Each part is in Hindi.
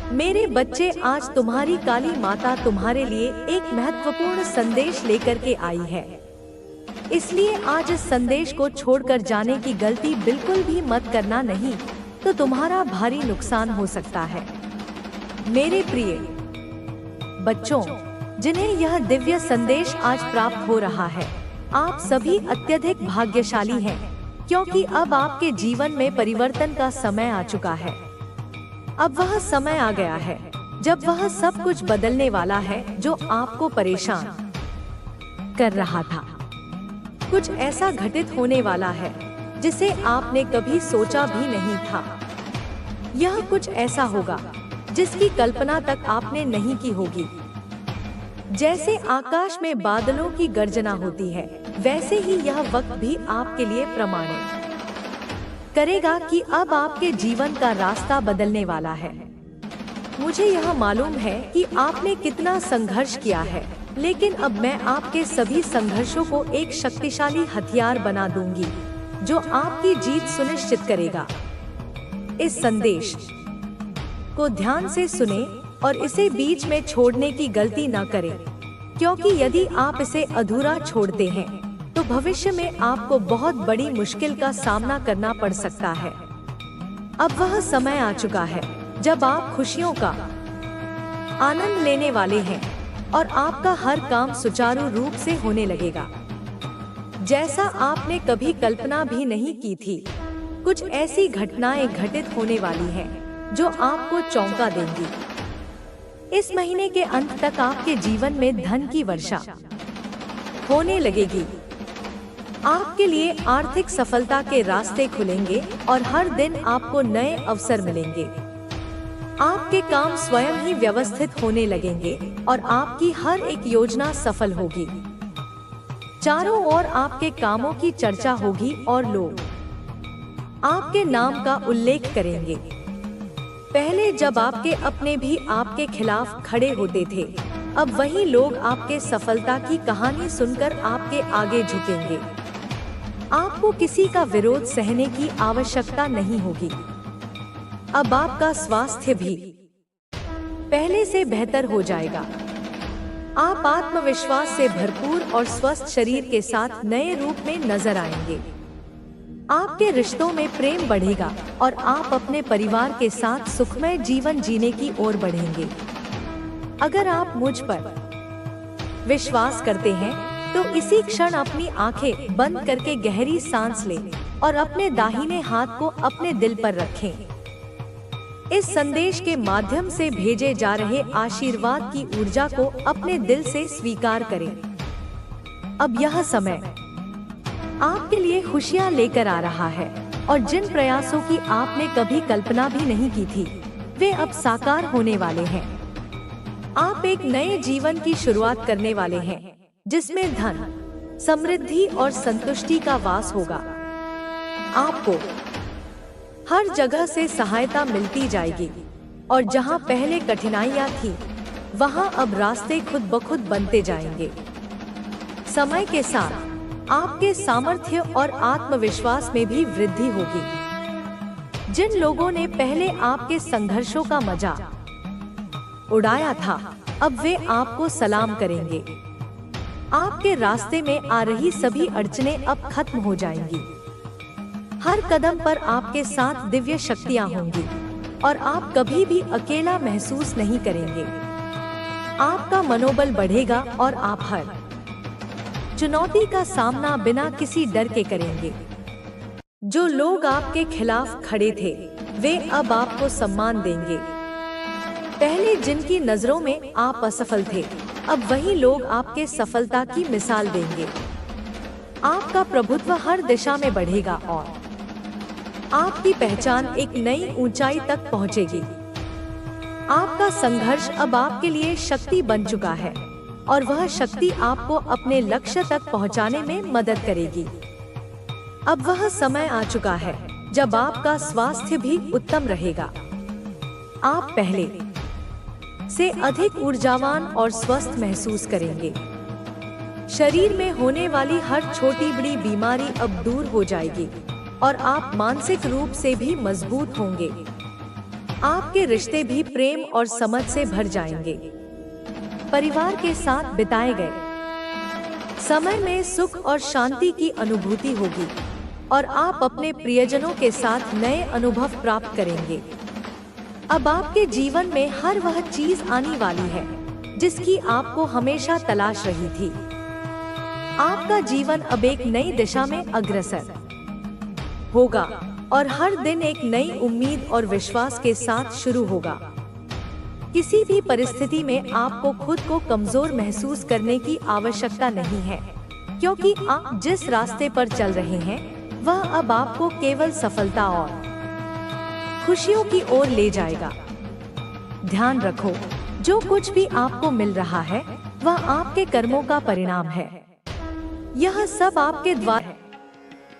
मेरे बच्चे, आज तुम्हारी काली माता तुम्हारे लिए एक महत्वपूर्ण संदेश लेकर के आई है। इसलिए आज इस संदेश को छोड़कर जाने की गलती बिल्कुल भी मत करना, नहीं तो तुम्हारा भारी नुकसान हो सकता है। मेरे प्रिय बच्चों, जिन्हें यह दिव्य संदेश आज प्राप्त हो रहा है, आप सभी अत्यधिक भाग्यशाली हैं, क्योंकि अब आपके जीवन में परिवर्तन का समय आ चुका है। अब वह समय आ गया है जब वह सब कुछ बदलने वाला है जो आपको परेशान कर रहा था। कुछ ऐसा घटित होने वाला है जिसे आपने कभी सोचा भी नहीं था। यह कुछ ऐसा होगा जिसकी कल्पना तक आपने नहीं की होगी। जैसे आकाश में बादलों की गर्जना होती है, वैसे ही यह वक्त भी आपके लिए प्रमाणित करेगा कि अब आपके जीवन का रास्ता बदलने वाला है। मुझे यह मालूम है कि आपने कितना संघर्ष किया है, लेकिन अब मैं आपके सभी संघर्षों को एक शक्तिशाली हथियार बना दूंगी जो आपकी जीत सुनिश्चित करेगा। इस संदेश को ध्यान से सुने और इसे बीच में छोड़ने की गलती न करें, क्योंकि यदि आप इसे अधूरा छोड़ते हैं तो भविष्य में आपको बहुत बड़ी मुश्किल का सामना करना पड़ सकता है। अब वह समय आ चुका है जब आप खुशियों का आनंद लेने वाले हैं और आपका हर काम सुचारू रूप से होने लगेगा, जैसा आपने कभी कल्पना भी नहीं की थी। कुछ ऐसी घटनाएं घटित होने वाली हैं जो आपको चौंका देंगी। इस महीने के अंत तक आपके जीवन में धन की वर्षा होने लगेगी। आपके लिए आर्थिक सफलता के रास्ते खुलेंगे और हर दिन आपको नए अवसर मिलेंगे। आपके काम स्वयं ही व्यवस्थित होने लगेंगे और आपकी हर एक योजना सफल होगी। चारों ओर आपके कामों की चर्चा होगी और लोग आपके नाम का उल्लेख करेंगे। पहले जब आपके अपने भी आपके खिलाफ खड़े होते थे, अब वही लोग आपके सफलता की कहानी सुनकर आपके आगे झुकेंगे। आपको किसी का विरोध सहने की आवश्यकता नहीं होगी। अब आपका स्वास्थ्य भी पहले से बेहतर हो जाएगा। आप आत्मविश्वास से भरपूर और स्वस्थ शरीर के साथ नए रूप में नजर आएंगे। आपके रिश्तों में प्रेम बढ़ेगा और आप अपने परिवार के साथ सुखमय जीवन जीने की ओर बढ़ेंगे। अगर आप मुझ पर विश्वास करते हैं तो इसी क्षण अपनी आंखें बंद करके गहरी सांस लें और अपने दाहिने हाथ को अपने दिल पर रखें। इस संदेश के माध्यम से भेजे जा रहे आशीर्वाद की ऊर्जा को अपने दिल से स्वीकार करें। अब यह समय आपके लिए खुशियां लेकर आ रहा है और जिन प्रयासों की आपने कभी कल्पना भी नहीं की थी, वे अब साकार होने वाले हैं। आप एक नए जीवन की शुरुआत करने वाले हैं जिसमें धन, समृद्धि और संतुष्टि का वास होगा। आपको हर जगह से सहायता मिलती जाएगी और जहां पहले कठिनाइयां थी, वहां अब रास्ते खुद ब खुद बनते जाएंगे। समय के साथ आपके सामर्थ्य और आत्मविश्वास में भी वृद्धि होगी। जिन लोगों ने पहले आपके संघर्षों का मजाक उड़ाया था, अब वे आपको सलाम करेंगे। आपके रास्ते में आ रही सभी अड़चनें अब खत्म हो जाएंगी। हर कदम पर आपके साथ दिव्य शक्तियां होंगी और आप कभी भी अकेला महसूस नहीं करेंगे। आपका मनोबल बढ़ेगा और आप हर चुनौती का सामना बिना किसी डर के करेंगे। जो लोग आपके खिलाफ खड़े थे, वे अब आपको सम्मान देंगे। पहले जिनकी नजरों में आप असफल थे, अब वही लोग आपके सफलता की मिसाल देंगे। आपका प्रभुत्व हर दिशा में बढ़ेगा और आपकी पहचान एक नई ऊंचाई तक पहुंचेगी। आपका संघर्ष अब आपके लिए शक्ति बन चुका है और वह शक्ति आपको अपने लक्ष्य तक पहुंचाने में मदद करेगी। अब वह समय आ चुका है जब आपका स्वास्थ्य भी उत्तम रहेगा। आप पहले से अधिक ऊर्जावान और स्वस्थ महसूस करेंगे। शरीर में होने वाली हर छोटी बड़ी बीमारी अब दूर हो जाएगी और आप मानसिक रूप से भी मजबूत होंगे। आपके रिश्ते भी प्रेम और समझ से भर जाएंगे। परिवार के साथ बिताए गए समय में सुख और शांति की अनुभूति होगी और आप अपने प्रियजनों के साथ नए अनुभव प्राप्त करेंगे। अब आपके जीवन में हर वह चीज आने वाली है जिसकी आपको हमेशा तलाश रही थी। आपका जीवन अब एक नई दिशा में अग्रसर होगा और हर दिन एक नई उम्मीद और विश्वास के साथ शुरू होगा। किसी भी परिस्थिति में आपको खुद को कमजोर महसूस करने की आवश्यकता नहीं है, क्योंकि आप जिस रास्ते पर चल रहे हैं वह अब आपको केवल सफलता और खुशियों की ओर ले जाएगा। ध्यान रखो, जो कुछ भी आपको मिल रहा है वह आपके कर्मों का परिणाम है। यह सब आपके द्वारा है।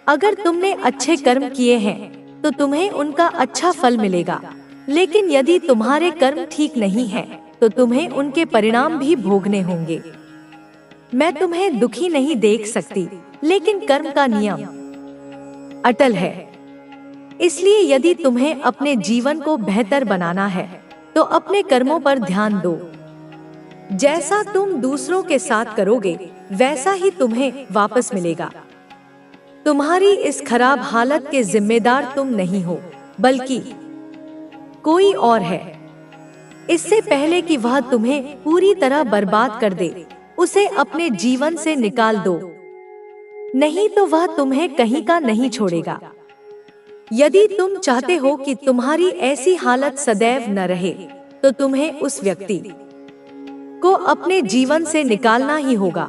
अगर तुमने अच्छे कर्म किए हैं तो तुम्हें उनका अच्छा फल मिलेगा, लेकिन यदि तुम्हारे कर्म ठीक नहीं हैं तो तुम्हें उनके परिणाम भी भोगने होंगे। मैं तुम्हें दुखी नहीं देख सकती, लेकिन कर्म का नियम अटल है। इसलिए यदि तुम्हें अपने जीवन को बेहतर बनाना है तो अपने कर्मों पर ध्यान दो। जैसा तुम दूसरों के साथ करोगे वैसा ही तुम्हें वापस मिलेगा। तुम्हारी इस खराब हालत के जिम्मेदार तुम नहीं हो, बल्कि कोई और है। इससे पहले कि वह तुम्हें पूरी तरह बर्बाद कर दे, उसे अपने जीवन से निकाल दो, नहीं तो वह तुम्हें कहीं का नहीं छोड़ेगा। यदि तुम चाहते हो कि तुम्हारी ऐसी हालत सदैव न रहे, तो तुम्हें उस व्यक्ति को अपने जीवन से निकालना ही होगा।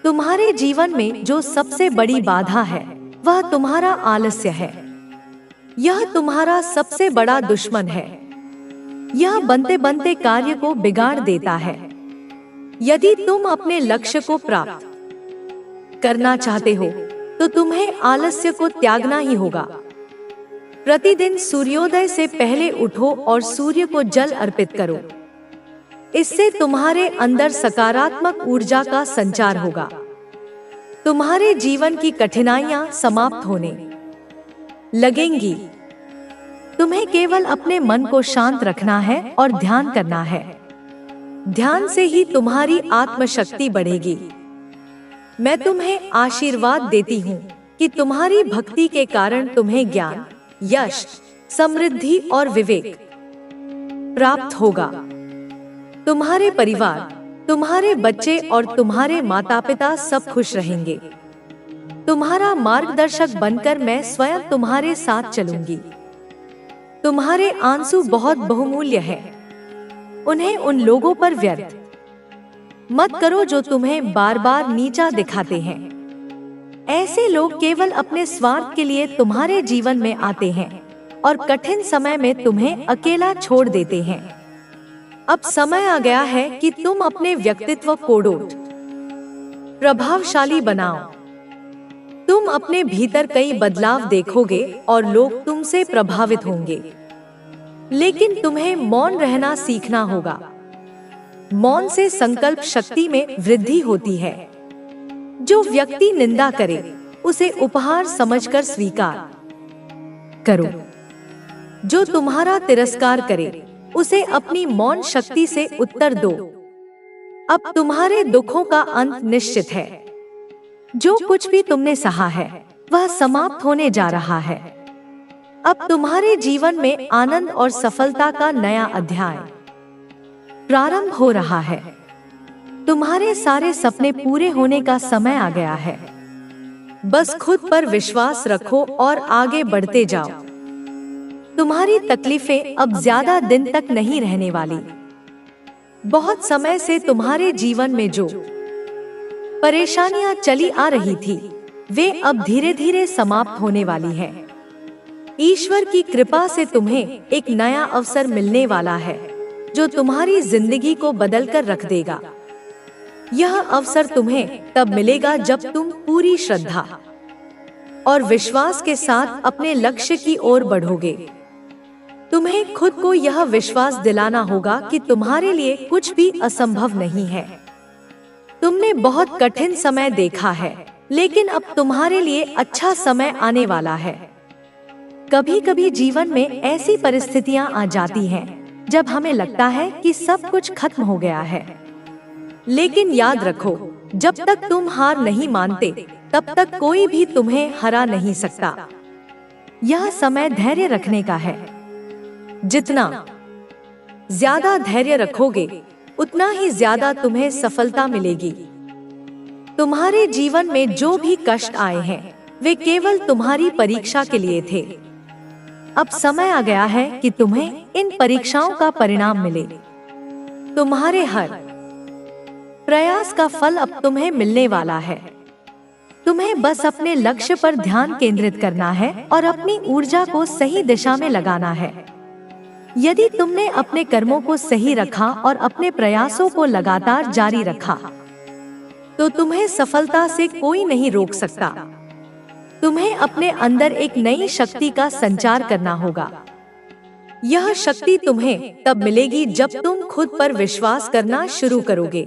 तुम्हारे जीवन में जो सबसे बड़ी बाधा है वह तुम्हारा आलस्य है। यह तुम्हारा सबसे बड़ा दुश्मन है। यह बनते बनते कार्य को बिगाड़ देता है। यदि तुम अपने लक्ष्य को प्राप्त करना चाहते हो तो तुम्हें आलस्य को त्यागना ही होगा। प्रतिदिन सूर्योदय से पहले उठो और सूर्य को जल अर्पित करो। इससे तुम्हारे अंदर सकारात्मक ऊर्जा का संचार होगा। तुम्हारे जीवन की कठिनाइयां समाप्त होने लगेंगी। तुम्हें केवल अपने मन को शांत रखना है और ध्यान करना है। ध्यान से ही तुम्हारी आत्मशक्ति बढ़ेगी। मैं तुम्हें आशीर्वाद देती हूँ कि तुम्हारी भक्ति के कारण तुम्हें ज्ञान, यश, समृद्धि और विवेक प्राप्त होगा। तुम्हारे परिवार, तुम्हारे बच्चे और तुम्हारे माता पिता सब खुश रहेंगे। तुम्हारा मार्गदर्शक बनकर मैं स्वयं तुम्हारे साथ चलूंगी। तुम्हारे आंसू बहुत बहुमूल्य हैं। उन्हें उन लोगों पर व्यर्थ मत करो जो तुम्हें बार बार नीचा दिखाते हैं। ऐसे लोग केवल अपने स्वार्थ के लिए तुम्हारे जीवन में आते हैं और कठिन समय में तुम्हें अकेला छोड़ देते हैं। अब समय आ गया है कि तुम अपने व्यक्तित्व को प्रभावशाली बनाओ। तुम अपने भीतर कई बदलाव देखोगे और लोग तुमसे प्रभावित होंगे, लेकिन तुम्हें मौन रहना सीखना होगा। मौन से संकल्प शक्ति में वृद्धि होती है। जो व्यक्ति निंदा करे उसे उपहार समझकर स्वीकार करो। जो तुम्हारा तिरस्कार करे उसे अपनी मौन शक्ति से उत्तर दो। अब तुम्हारे दुखों का अंत निश्चित है। जो कुछ भी तुमने सहा है वह समाप्त होने जा रहा है। अब तुम्हारे जीवन में आनंद और सफलता का नया अध्याय प्रारंभ हो रहा है। तुम्हारे सारे सपने पूरे होने का समय आ गया है। बस खुद पर विश्वास रखो और आगे बढ़ते जाओ। तुम्हारी तकलीफें अब ज्यादा दिन तक नहीं रहने वाली। बहुत समय से तुम्हारे जीवन में जो परेशानियां चली आ रही थी वे अब धीरे धीरे समाप्त होने वाली है। ईश्वर की कृपा से तुम्हें एक नया अवसर मिलने वाला है जो तुम्हारी जिंदगी को बदलकर रख देगा। यह अवसर तुम्हें तब मिलेगा जब तुम पूरी श्रद्धा और विश्वास के साथ अपने लक्ष्य की ओर बढ़ोगे। तुम्हें खुद को यह विश्वास दिलाना होगा कि तुम्हारे लिए कुछ भी असंभव नहीं है। तुमने बहुत कठिन समय देखा है, लेकिन अब तुम्हारे लिए अच्छा समय आने वाला है। कभी कभी जीवन में ऐसी परिस्थितियां आ जाती हैं जब हमें लगता है कि सब कुछ खत्म हो गया है। लेकिन याद रखो, जब तक तुम हार नहीं मानते तब तक कोई भी तुम्हें हरा नहीं सकता। यह समय धैर्य रखने का है। जितना ज्यादा धैर्य रखोगे उतना ही ज्यादा तुम्हें सफलता मिलेगी। तुम्हारे जीवन में जो भी कष्ट आए हैं वे केवल तुम्हारी परीक्षा के लिए थे। अब समय आ गया है कि तुम्हें इन परीक्षाओं का परिणाम मिले। तुम्हारे हर प्रयास का फल अब तुम्हें मिलने वाला है। तुम्हें बस अपने लक्ष्य पर ध्यान केंद्रित करना है और अपनी ऊर्जा को सही दिशा में लगाना है। यदि तुमने अपने कर्मों को सही रखा और अपने प्रयासों को लगातार जारी रखा तो तुम्हें सफलता से कोई नहीं रोक सकता। तुम्हें अपने अंदर एक नई शक्ति का संचार करना होगा। यह शक्ति तुम्हें तब मिलेगी जब तुम खुद पर विश्वास करना शुरू करोगे।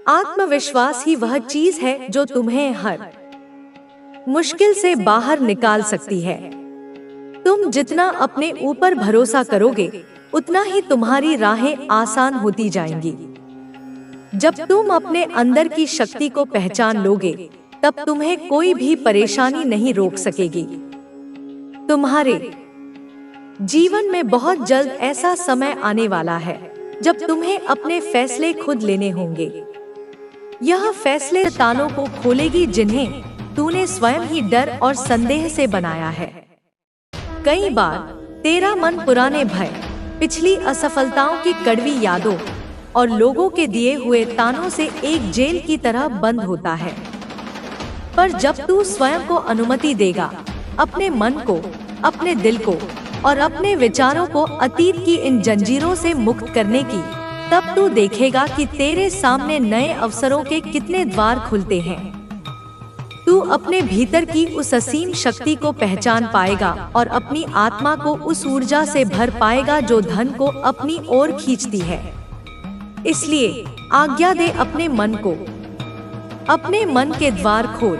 आत्मविश्वास ही वह चीज है जो तुम्हें हर मुश्किल से बाहर निकाल सकती है। तुम जितना अपने ऊपर भरोसा करोगे उतना ही तुम्हारी राहें आसान होती जाएंगी। जब तुम अपने अंदर की शक्ति को पहचान लोगे तब तुम्हें कोई भी परेशानी नहीं रोक सकेगी। तुम्हारे जीवन में बहुत जल्द ऐसा समय आने वाला है जब तुम्हें अपने फैसले खुद लेने होंगे। यह फैसले तालों को खोलेगी जिन्हें तूने स्वयं ही डर और संदेह से बनाया है। कई बार तेरा मन पुराने भय, पिछली असफलताओं की कड़वी यादों और लोगों के दिए हुए तानों से एक जेल की तरह बंद होता है। पर जब तू स्वयं को अनुमति देगा, अपने मन को, अपने दिल को और अपने विचारों को अतीत की इन जंजीरों से मुक्त करने की, तब तू देखेगा कि तेरे सामने नए अवसरों के कितने द्वार खुलते हैं। तू अपने भीतर की उस असीम शक्ति को पहचान पाएगा और अपनी आत्मा को उस ऊर्जा से भर पाएगा जो धन को अपनी ओर खींचती है। इसलिए आज्ञा दे अपने मन को, अपने मन के द्वार खोल।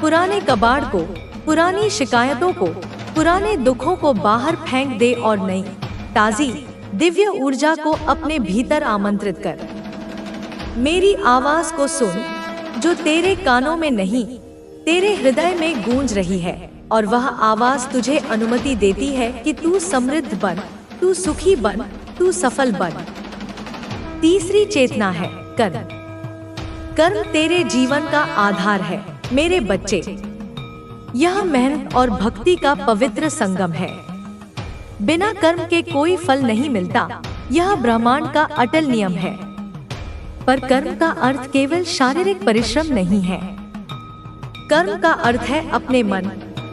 पुराने कबाड़ को, पुरानी शिकायतों को, पुराने दुखों को बाहर फेंक दे और नई, ताजी, दिव्य ऊर्जा को अपने भीतर आमंत्रित कर। मेरी आवाज को सुन जो तेरे कानों में नहीं, तेरे हृदय में गूंज रही है, और वह आवाज तुझे अनुमति देती है कि तू समृद्ध बन, तू सुखी बन, तू सफल बन। तीसरी चेतना है कर्म। कर्म तेरे जीवन का आधार है मेरे बच्चे। यह मेहनत और भक्ति का पवित्र संगम है। बिना कर्म के कोई फल नहीं मिलता, यह ब्रह्मांड का अटल नियम है। पर कर्म का अर्थ केवल शारीरिक परिश्रम नहीं है। कर्म का अर्थ है अपने मन,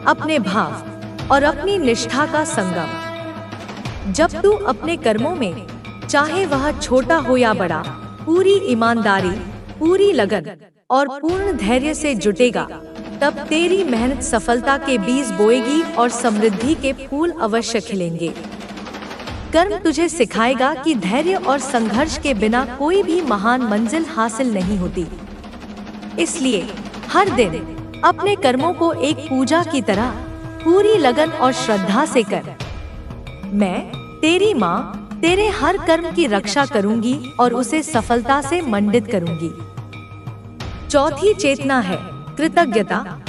अपने भाव और अपनी निष्ठा का संगम। जब तू अपने कर्मों में, चाहे वह छोटा हो या बड़ा, पूरी ईमानदारी, पूरी लगन और पूर्ण धैर्य से जुटेगा, तब तेरी मेहनत सफलता के बीज बोएगी और समृद्धि के फूल अवश्य खिलेंगे। कर्म तुझे सिखाएगा कि धैर्य और संघर्ष के बिना कोई भी महान मंजिल हासिल नहीं होती। इसलिए हर दिन अपने कर्मों को एक पूजा की तरह पूरी लगन और श्रद्धा से कर। मैं तेरी माँ तेरे हर कर्म की रक्षा करूंगी और उसे सफलता से मंडित करूंगी। चौथी चेतना है कृतज्ञता।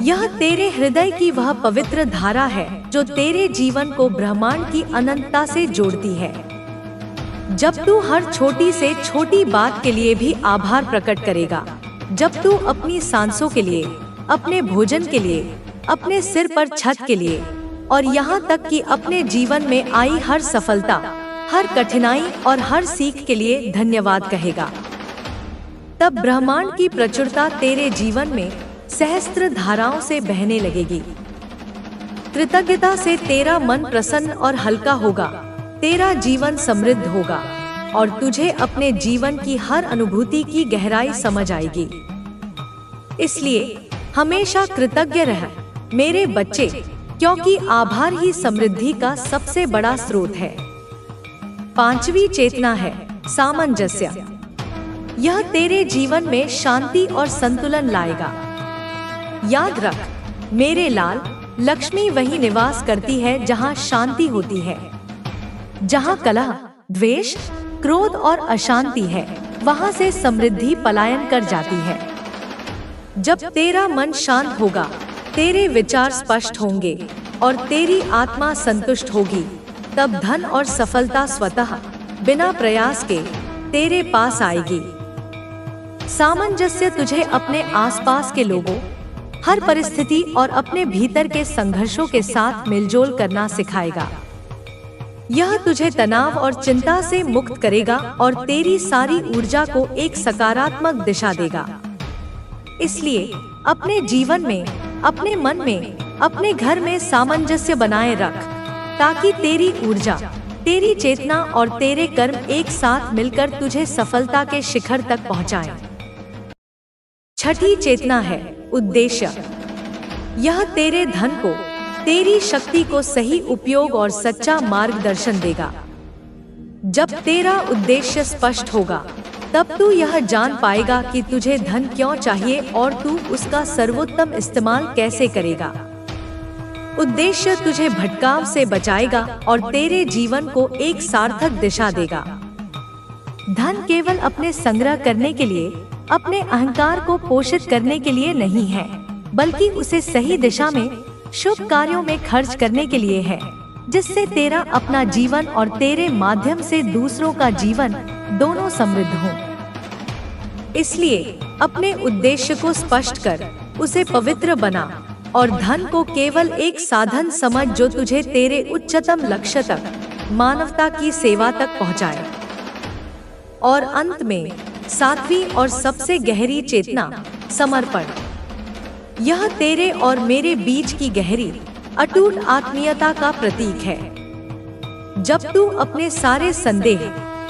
यह तेरे हृदय की वह पवित्र धारा है जो तेरे जीवन को ब्रह्मांड की अनंतता से जोड़ती है। जब तू हर छोटी से छोटी बात के लिए भी आभार प्रकट करेगा, जब तू अपनी सांसों के लिए, अपने भोजन के लिए, अपने सिर पर छत के लिए और यहाँ तक कि अपने जीवन में आई हर सफलता, हर कठिनाई और हर सीख के लिए धन्यवाद कहेगा, तब ब्रह्मांड की प्रचुरता तेरे जीवन में सहस्त्र धाराओं से बहने लगेगी। कृतज्ञता से तेरा मन प्रसन्न और हल्का होगा, तेरा जीवन समृद्ध होगा और तुझे अपने जीवन की हर अनुभूति की गहराई समझ आएगी। इसलिए हमेशा कृतज्ञ रह मेरे बच्चे, क्योंकि आभार ही समृद्धि का सबसे बड़ा स्रोत है। पांचवी चेतना है सामंजस्य। यह तेरे जीवन में शांति और संतुलन लाएगा। याद रख मेरे लाल, लक्ष्मी वहीं निवास करती है जहाँ शांति होती है। जहाँ कलह, द्वेष, क्रोध और अशांति है, वहाँ से समृद्धि पलायन कर जाती है। जब तेरा मन शांत होगा, तेरे विचार स्पष्ट होंगे और तेरी आत्मा संतुष्ट होगी, तब धन और सफलता स्वतः बिना प्रयास के तेरे पास आएगी। सामंजस्य तुझे अपने आसपास के लोगों, हर परिस्थिति और अपने भीतर के संघर्षों के साथ मिलजोल करना सिखाएगा। यह तुझे तनाव और चिंता से मुक्त करेगा और तेरी सारी ऊर्जा को एक सकारात्मक दिशा देगा। इसलिए अपने जीवन में, अपने मन में, अपने घर में सामंजस्य बनाए रख, ताकि तेरी ऊर्जा, तेरी चेतना और तेरे कर्म एक साथ मिलकर तुझे सफलता के शिखर तक पहुंचाएं। छठी चेतना है उद्देश्य। यह तेरे धन को, तेरी शक्ति को सही उपयोग और सच्चा मार्गदर्शन देगा। जब तेरा उद्देश्य स्पष्ट होगा, तब तू यह जान पाएगा कि तुझे धन क्यों चाहिए और तू उसका सर्वोत्तम इस्तेमाल कैसे करेगा। उद्देश्य तुझे भटकाव से बचाएगा और तेरे जीवन को एक सार्थक दिशा देगा। धन केवल अपने संग्रह करने के लिए, अपने अहंकार को पोषित करने के लिए नहीं है, बल्कि उसे सही दिशा में, शुभ कार्यों में खर्च करने के लिए है, जिससे तेरा अपना जीवन और तेरे माध्यम से दूसरों का जीवन दोनों समृद्ध हों। इसलिए अपने उद्देश्य को स्पष्ट कर, उसे पवित्र बना और धन को केवल एक साधन समझ जो तुझे तेरे उच्चतम लक्ष्य तक, मानवता की सेवा तक पहुंचाए। और अंत में सातवीं और सबसे गहरी चेतना, समर्पण। यह तेरे और मेरे बीच की गहरी, अटूट आत्मीयता का प्रतीक है। जब तू अपने सारे संदेह,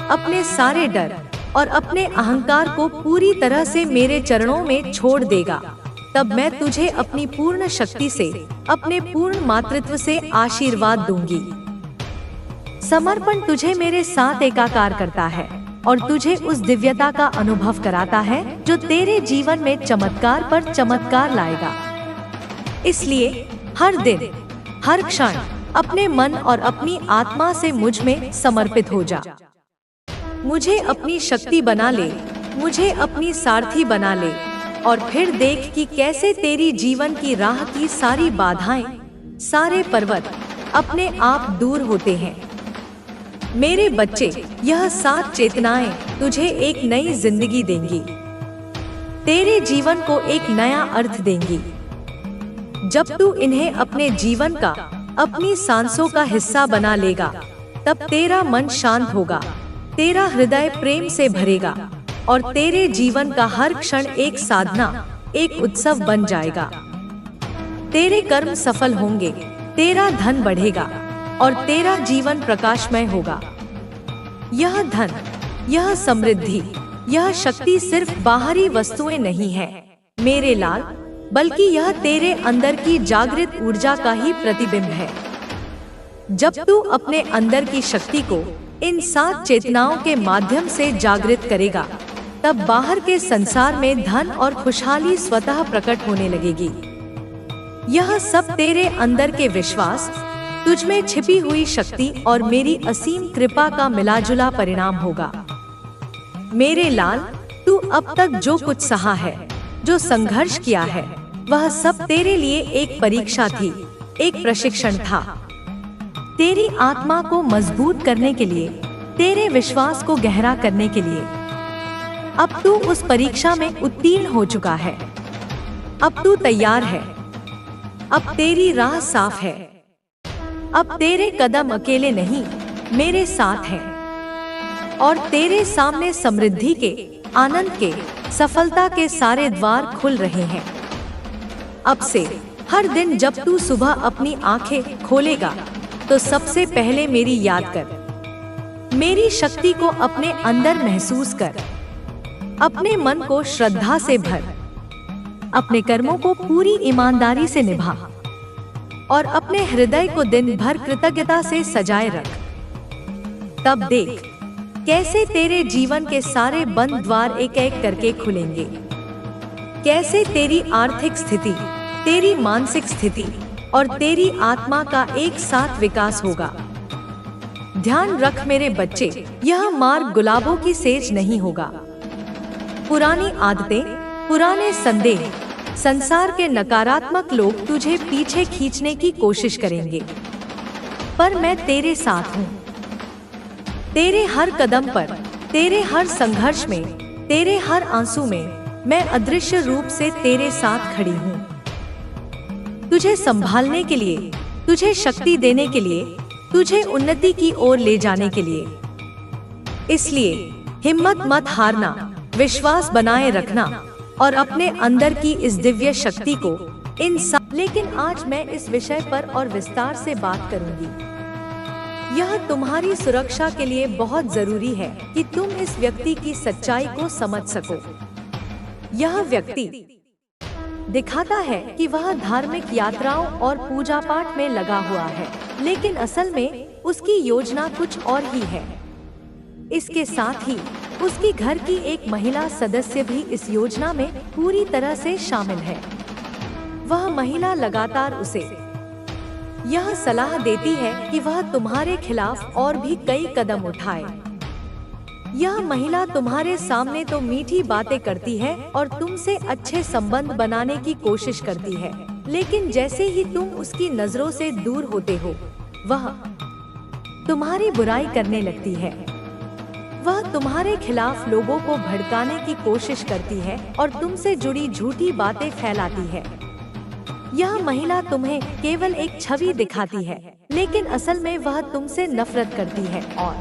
अपने सारे डर और अपने अहंकार को पूरी तरह से मेरे चरणों में छोड़ देगा, तब मैं तुझे अपनी पूर्ण शक्ति से, अपने पूर्ण मातृत्व से आशीर्वाद दूंगी। समर्पण तुझे मेरे साथ एकाकार करता है और तुझे उस दिव्यता का अनुभव कराता है जो तेरे जीवन में चमत्कार पर चमत्कार लाएगा। इसलिए हर दिन, हर क्षण अपने मन और अपनी आत्मा से मुझ में समर्पित हो जा। मुझे अपनी शक्ति बना ले, मुझे अपनी सारथी बना ले और फिर देख कि कैसे तेरी जीवन की राह की सारी बाधाएं, सारे पर्वत अपने आप दूर होते हैं। मेरे बच्चे, यह 7 चेतनाएं तुझे एक नई जिंदगी देंगी, तेरे जीवन को एक नया अर्थ देंगी। जब तू इन्हें अपने जीवन का, अपनी सांसों का हिस्सा बना लेगा, तब तेरा मन शांत होगा, तेरा हृदय प्रेम से भरेगा और तेरे जीवन का हर क्षण एक साधना, एक उत्सव बन जाएगा। तेरे कर्म सफल होंगे, तेरा धन बढ़ेगा और तेरा जीवन प्रकाशमय होगा। यह धन, यह समृद्धि, यह शक्ति सिर्फ बाहरी वस्तुएं नहीं है मेरे लाल, बल्कि यह तेरे अंदर की जागृत ऊर्जा का ही प्रतिबिंब है। जब तू अपने अंदर की शक्ति को इन 7 चेतनाओं के माध्यम से जागृत करेगा, तब बाहर के संसार में धन और खुशहाली स्वतः प्रकट होने लगेगी। यह सब तेरे अंदर के विश्वास, तुझमें छिपी हुई शक्ति और मेरी असीम कृपा का मिलाजुला परिणाम होगा। मेरे लाल, तू अब तक जो कुछ सहा है, जो संघर्ष किया है, वह सब तेरे लिए एक परीक्षा थी, एक प्रशिक्षण था। तेरी आत्मा को मजबूत करने के लिए, तेरे विश्वास को गहरा करने के लिए। अब तू उस परीक्षा में उत्तीर्ण हो चुका है। अब तू तैयार है। अब तेरी राह साफ है। अब तेरे कदम अकेले नहीं, मेरे साथ हैं और तेरे सामने समृद्धि के, आनंद के, सफलता के सारे द्वार खुल रहे हैं। अब से हर दिन जब तू सुबह अपनी आंखें खोलेगा, तो सबसे पहले मेरी याद कर, मेरी शक्ति को अपने अंदर महसूस कर, अपने मन को श्रद्धा से भर, अपने कर्मों को पूरी ईमानदारी से निभा और अपने हृदय को दिन भर कृतज्ञता से सजाए रख। तब देख कैसे तेरे जीवन के सारे बंद द्वार एक एक करके खुलेंगे। कैसे तेरी आर्थिक स्थिति, तेरी मानसिक स्थिति, और तेरी आत्मा का एक साथ विकास होगा। ध्यान रख मेरे बच्चे, यह मार्ग गुलाबों की सेज नहीं होगा। पुरानी आदतें, पुराने संदेह, संसार के नकारात्मक लोग तुझे पीछे खींचने की कोशिश करेंगे, पर मैं तेरे साथ हूँ। तेरे हर कदम पर, तेरे हर संघर्ष में, तेरे हर आंसू में मैं अदृश्य रूप से तेरे साथ खड़ी हूँ। तुझे संभालने के लिए, तुझे शक्ति देने के लिए, तुझे उन्नति की ओर ले जाने के लिए। इसलिए हिम्मत मत हारना, विश्वास बनाए रखना और अपने अंदर की इस दिव्य शक्ति को लेकिन आज मैं इस विषय पर और विस्तार से बात करूंगी। यह तुम्हारी सुरक्षा के लिए बहुत जरूरी है कि तुम इस व्यक्ति की सच्चाई को समझ सको। यह व्यक्ति दिखाता है कि वह धार्मिक यात्राओं और पूजा पाठ में लगा हुआ है, लेकिन असल में उसकी योजना कुछ और ही है। इसके साथ ही उसकी घर की एक महिला सदस्य भी इस योजना में पूरी तरह से शामिल है। वह महिला लगातार उसे यह सलाह देती है कि वह तुम्हारे खिलाफ और भी कई कदम उठाए। यह महिला तुम्हारे सामने तो मीठी बातें करती है और तुमसे अच्छे संबंध बनाने की कोशिश करती है, लेकिन जैसे ही तुम उसकी नजरों से दूर होते हो, वह तुम्हारी बुराई करने लगती है। वह तुम्हारे खिलाफ लोगों को भड़काने की कोशिश करती है और तुमसे जुड़ी झूठी बातें फैलाती है। यह महिला तुम्हें केवल एक छवि दिखाती है, लेकिन असल में वह तुमसे नफरत करती है और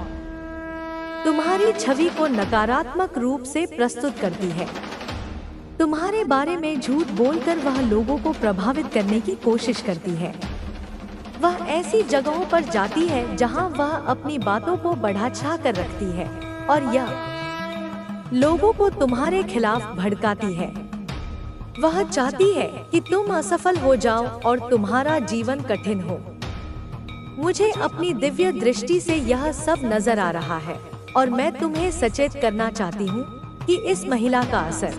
तुम्हारी छवि को नकारात्मक रूप से प्रस्तुत करती है। तुम्हारे बारे में झूठ बोलकर वह लोगों को प्रभावित करने की कोशिश करती है। वह ऐसी जगहों पर जाती है जहां वह अपनी बातों को बढ़ा चढ़ा कर रखती है और यह लोगों को तुम्हारे खिलाफ भड़काती है। वह चाहती है कि तुम असफल हो जाओ और तुम्हारा जीवन कठिन हो। मुझे अपनी दिव्य दृष्टि से यह सब नजर आ रहा है और मैं तुम्हें सचेत करना चाहती हूँ कि इस महिला का असर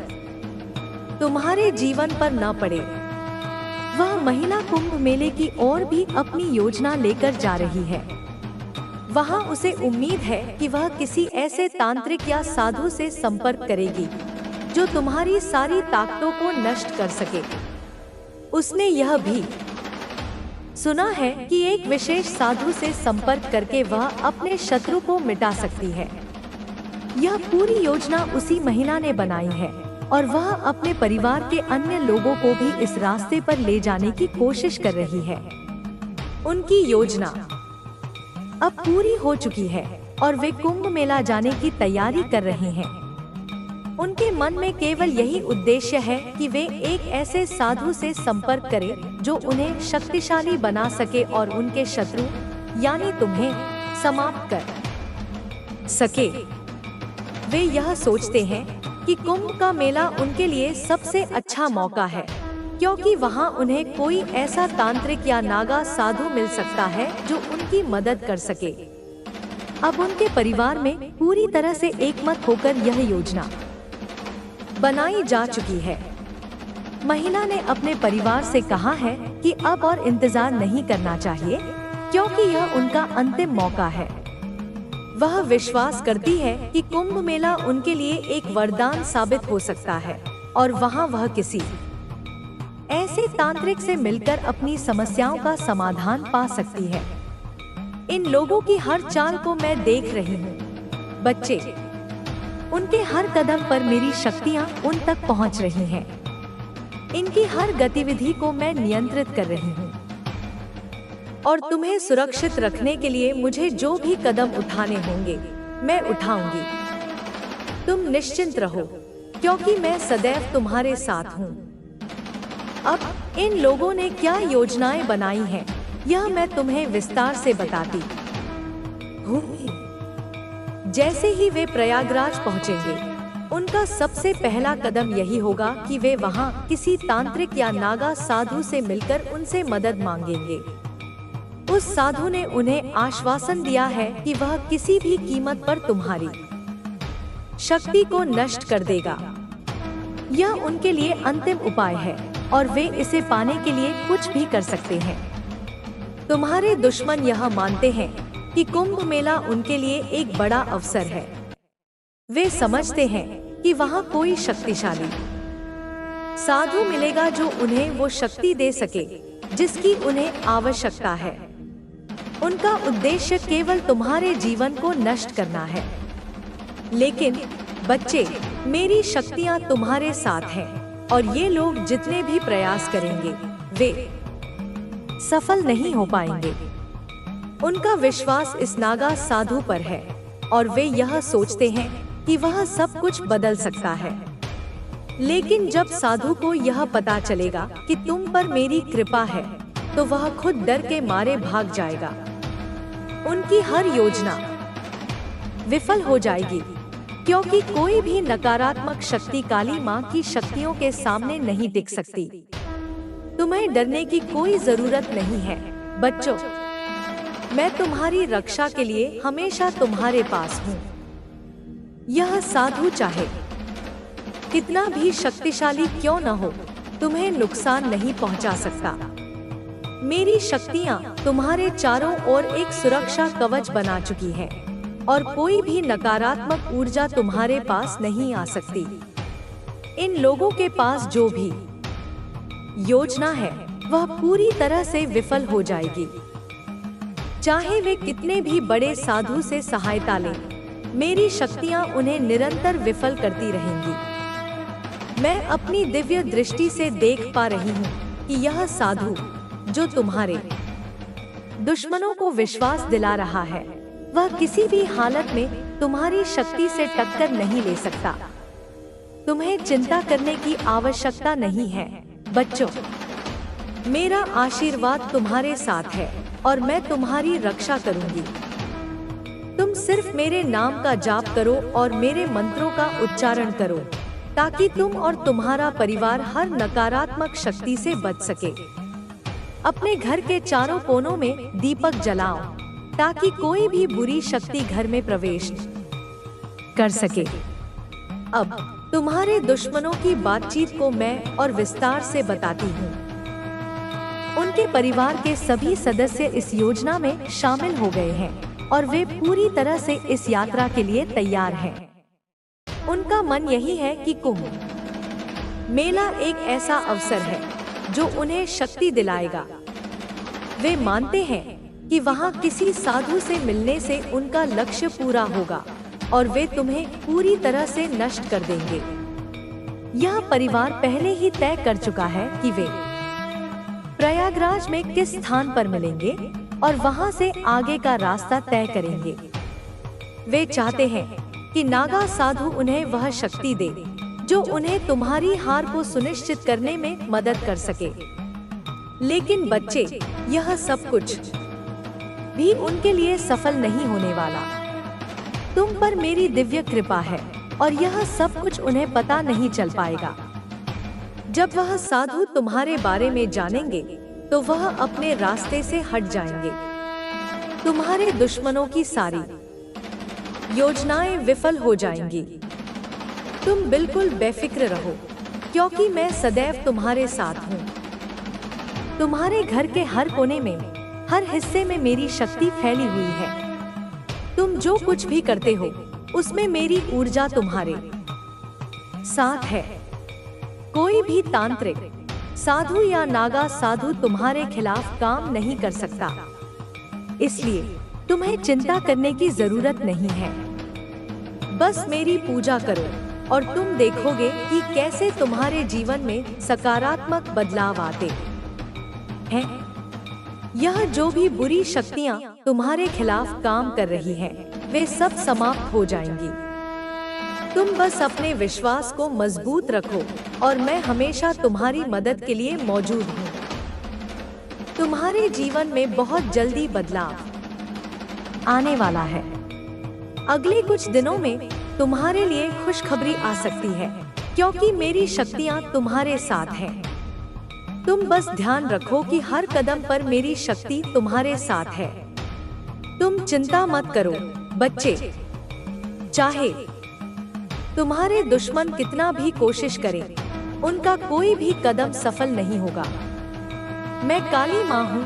तुम्हारे जीवन पर न पड़े। वह महिला कुंभ मेले की ओर भी अपनी योजना लेकर जा रही है। वहाँ उसे उम्मीद है कि वह किसी ऐसे तांत्रिक या साधु से संपर्क करेगी जो तुम्हारी सारी ताकतों को नष्ट कर सके। उसने यह भी सुना है कि एक विशेष साधु से संपर्क करके वह अपने शत्रु को मिटा सकती है। यह पूरी योजना उसी महिला ने बनाई है और वह अपने परिवार के अन्य लोगों को भी इस रास्ते पर ले जाने की कोशिश कर रही है। उनकी योजना अब पूरी हो चुकी है और वे कुंभ मेला जाने की तैयारी कर रहे हैं। उनके मन में केवल यही उद्देश्य है कि वे एक ऐसे साधु से संपर्क करें जो उन्हें शक्तिशाली बना सके और उनके शत्रु यानी तुम्हें समाप्त कर सके। वे यह सोचते हैं कि कुंभ का मेला उनके लिए सबसे अच्छा मौका है, क्योंकि वहां उन्हें कोई ऐसा तांत्रिक या नागा साधु मिल सकता है जो उनकी मदद कर सके। अब उनके परिवार में पूरी तरह से एकमत होकर यह योजना बनाई जा चुकी है। महिला ने अपने परिवार से कहा है कि अब और इंतजार नहीं करना चाहिए, क्योंकि यह उनका अंतिम मौका है। वह विश्वास करती है कि कुंभ मेला उनके लिए एक वरदान साबित हो सकता है और वहां वह किसी ऐसे तांत्रिक से मिलकर अपनी समस्याओं का समाधान पा सकती है। इन लोगों की हर चाल को मैं देख रही हूँ। बच्चे, उनके हर कदम पर मेरी शक्तियाँ उन तक पहुँच रही हैं। इनकी हर गतिविधि को मैं नियंत्रित कर रही हूँ और तुम्हें सुरक्षित रखने के लिए मुझे जो भी कदम उठाने होंगे मैं उठाऊंगी। तुम निश्चिंत रहो, क्योंकि मैं सदैव तुम्हारे साथ हूँ। अब इन लोगों ने क्या योजनाएं बनाई हैं, यह मैं तुम्हें विस्तार से बताती हूँ। जैसे ही वे प्रयागराज पहुँचेंगे, उनका सबसे पहला कदम यही होगा कि वे वहां किसी तांत्रिक या नागा साधु से मिलकर उनसे मदद मांगेंगे। उस साधु ने उन्हें आश्वासन दिया है कि वह किसी भी कीमत पर तुम्हारी शक्ति को नष्ट कर देगा। यह उनके लिए अंतिम उपाय है। और वे इसे पाने के लिए कुछ भी कर सकते हैं। तुम्हारे दुश्मन यह मानते हैं कि कुंभ मेला उनके लिए एक बड़ा अवसर है। वे समझते हैं कि वहाँ कोई शक्तिशाली साधु मिलेगा जो उन्हें वो शक्ति दे सके जिसकी उन्हें आवश्यकता है। उनका उद्देश्य केवल तुम्हारे जीवन को नष्ट करना है। लेकिन बच्चे, मेरी शक्तियाँ तुम्हारे साथ हैं और ये लोग जितने भी प्रयास करेंगे वे सफल नहीं हो पाएंगे। उनका विश्वास इस नागा साधु पर है और वे यह सोचते हैं कि वह सब कुछ बदल सकता है। लेकिन जब साधु को यह पता चलेगा कि तुम पर मेरी कृपा है तो वह खुद डर के मारे भाग जाएगा। उनकी हर योजना विफल हो जाएगी क्योंकि कोई भी नकारात्मक शक्ति काली माँ की शक्तियों के सामने नहीं टिक सकती। तुम्हें डरने की कोई जरूरत नहीं है बच्चों। मैं तुम्हारी रक्षा के लिए हमेशा तुम्हारे पास हूँ। यह साधु चाहे कितना भी शक्तिशाली क्यों न हो, तुम्हें नुकसान नहीं पहुंचा सकता। मेरी शक्तियाँ तुम्हारे चारों ओर एक सुरक्षा कवच बना चुकी है और कोई भी नकारात्मक ऊर्जा तुम्हारे पास नहीं आ सकती। इन लोगों के पास जो भी योजना है वह पूरी तरह से विफल हो जाएगी। चाहे वे कितने भी बड़े साधु से सहायता लें, मेरी शक्तियाँ उन्हें निरंतर विफल करती रहेंगी। मैं अपनी दिव्य दृष्टि से देख पा रही हूँ कि यह साधु जो तुम्हारे दुश्मनों को विश्वास दिला रहा है वह किसी भी हालत में तुम्हारी शक्ति से टक्कर नहीं ले सकता। तुम्हें चिंता करने की आवश्यकता नहीं है बच्चों। मेरा आशीर्वाद तुम्हारे साथ है और मैं तुम्हारी रक्षा करूंगी। तुम सिर्फ मेरे नाम का जाप करो और मेरे मंत्रों का उच्चारण करो ताकि तुम और तुम्हारा परिवार हर नकारात्मक शक्ति से बच सके। अपने घर के चारों कोनों में दीपक जलाओ ताकि कोई भी बुरी शक्ति घर में प्रवेश कर सके। अब तुम्हारे दुश्मनों की बातचीत को मैं और विस्तार से बताती हूँ। उनके परिवार के सभी सदस्य इस योजना में शामिल हो गए हैं और वे पूरी तरह से इस यात्रा के लिए तैयार हैं। उनका मन यही है कि कुंभ मेला एक ऐसा अवसर है जो उन्हें शक्ति दिलाएगा। वे मानते हैं कि वहाँ किसी साधु से मिलने से उनका लक्ष्य पूरा होगा और वे तुम्हें पूरी तरह से नष्ट कर देंगे। यह परिवार पहले ही तय कर चुका है कि वे प्रयागराज में किस स्थान पर मिलेंगे और वहाँ से आगे का रास्ता तय करेंगे। वे चाहते हैं कि नागा साधु उन्हें वह शक्ति दे जो उन्हें तुम्हारी हार को सुनिश्चित करने में मदद कर सके। लेकिन बच्चे, यह सब कुछ भी उनके लिए सफल नहीं होने वाला। तुम पर मेरी दिव्य कृपा है और यह सब कुछ उन्हें पता नहीं चल पाएगा। जब वह साधु तुम्हारे बारे में जानेंगे तो वह अपने रास्ते से हट जाएंगे। तुम्हारे दुश्मनों की सारी योजनाएं विफल हो जाएंगी। तुम बिल्कुल बेफिक्र रहो क्योंकि मैं सदैव तुम्हारे साथ हूँ। तुम्हारे घर के हर कोने में, हर हिस्से में मेरी शक्ति फैली हुई है। तुम जो कुछ भी करते हो उसमें मेरी ऊर्जा तुम्हारे साथ है। कोई भी तांत्रिक साधु या नागा साधु तुम्हारे खिलाफ काम नहीं कर सकता, इसलिए तुम्हें चिंता करने की जरूरत नहीं है। बस मेरी पूजा करो और तुम देखोगे कि कैसे तुम्हारे जीवन में सकारात्मक बदलाव आते हैं। यह जो भी बुरी शक्तियाँ तुम्हारे खिलाफ काम कर रही हैं, वे सब समाप्त हो जाएंगी। तुम बस अपने विश्वास को मजबूत रखो और मैं हमेशा तुम्हारी मदद के लिए मौजूद हूँ। तुम्हारे जीवन में बहुत जल्दी बदलाव आने वाला है। अगले कुछ दिनों में तुम्हारे लिए खुशखबरी आ सकती है क्योंकि मेरी शक्तियाँ तुम्हारे साथ हैं। तुम बस ध्यान रखो कि हर कदम पर मेरी शक्ति तुम्हारे साथ है। तुम चिंता मत करो बच्चे। चाहे तुम्हारे दुश्मन कितना भी कोशिश करें, उनका कोई भी कदम सफल नहीं होगा। मैं काली माँ हूँ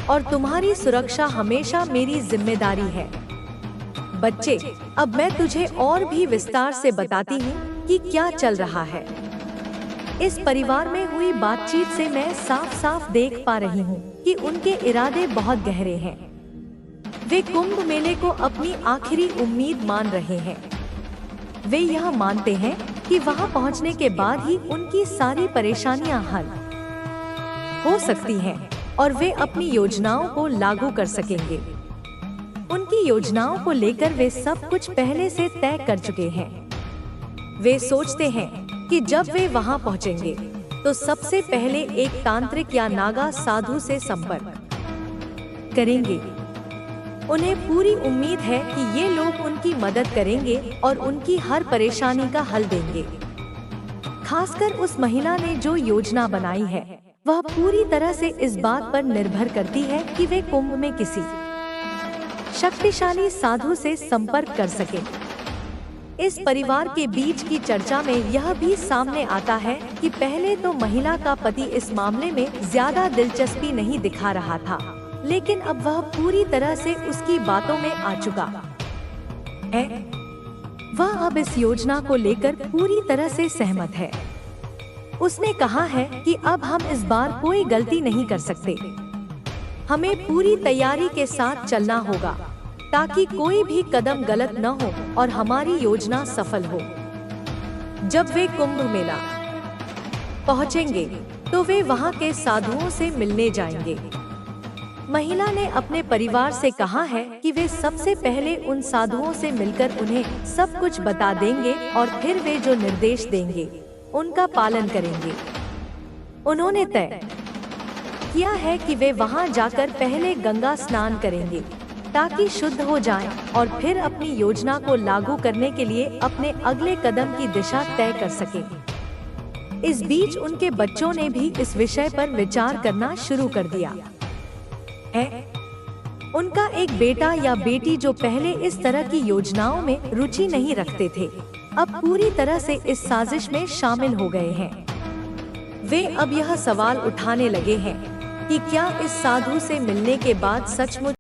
और तुम्हारी सुरक्षा हमेशा मेरी जिम्मेदारी है। बच्चे, अब मैं तुझे और भी विस्तार से बताती हूँ कि क्या चल रहा है। इस परिवार में हुई बातचीत से मैं साफ साफ देख पा रही हूँ कि उनके इरादे बहुत गहरे हैं। वे कुंभ मेले को अपनी आखिरी उम्मीद मान रहे हैं। वे यह मानते हैं कि वहां पहुंचने के बाद ही उनकी सारी परेशानियां हल हो सकती हैं और वे अपनी योजनाओं को लागू कर सकेंगे। उनकी योजनाओं को लेकर वे सब कुछ पहले से तय कर चुके हैं। वे सोचते हैं कि जब वे वहां पहुंचेंगे तो सबसे पहले एक तांत्रिक या नागा साधु से संपर्क करेंगे। उन्हें पूरी उम्मीद है कि ये लोग उनकी मदद करेंगे और उनकी हर परेशानी का हल देंगे। खासकर उस महिला ने जो योजना बनाई है वह पूरी तरह से इस बात पर निर्भर करती है कि वे कुंभ में किसी शक्तिशाली साधु से संपर्क कर सके। इस परिवार के बीच की चर्चा में यह भी सामने आता है कि पहले तो महिला का पति इस मामले में ज्यादा दिलचस्पी नहीं दिखा रहा था, लेकिन अब वह पूरी तरह से उसकी बातों में आ चुका है। वह अब इस योजना को लेकर पूरी तरह से सहमत है। उसने कहा है कि अब हम इस बार कोई गलती नहीं कर सकते। हमें पूरी तैयारी के साथ चलना होगा ताकि कोई भी कदम गलत न हो और हमारी योजना सफल हो। जब वे कुंभ मेला पहुंचेंगे तो वे वहां के साधुओं से मिलने जाएंगे। महिला ने अपने परिवार से कहा है कि वे सबसे पहले उन साधुओं से मिलकर उन्हें सब कुछ बता देंगे और फिर वे जो निर्देश देंगे उनका पालन करेंगे। उन्होंने तय किया है कि वे वहां जाकर पहले गंगा स्नान करेंगे ताकि शुद्ध हो जाएं और फिर अपनी योजना को लागू करने के लिए अपने अगले कदम की दिशा तय कर सकें। इस बीच उनके बच्चों ने भी इस विषय पर विचार करना शुरू कर दिया है। उनका एक बेटा या बेटी जो पहले इस तरह की योजनाओं में रुचि नहीं रखते थे, अब पूरी तरह से इस साजिश में शामिल हो गए हैं। वे अब यह सवाल उठाने लगे हैं कि क्या इस साधु से मिलने के बाद सचमुच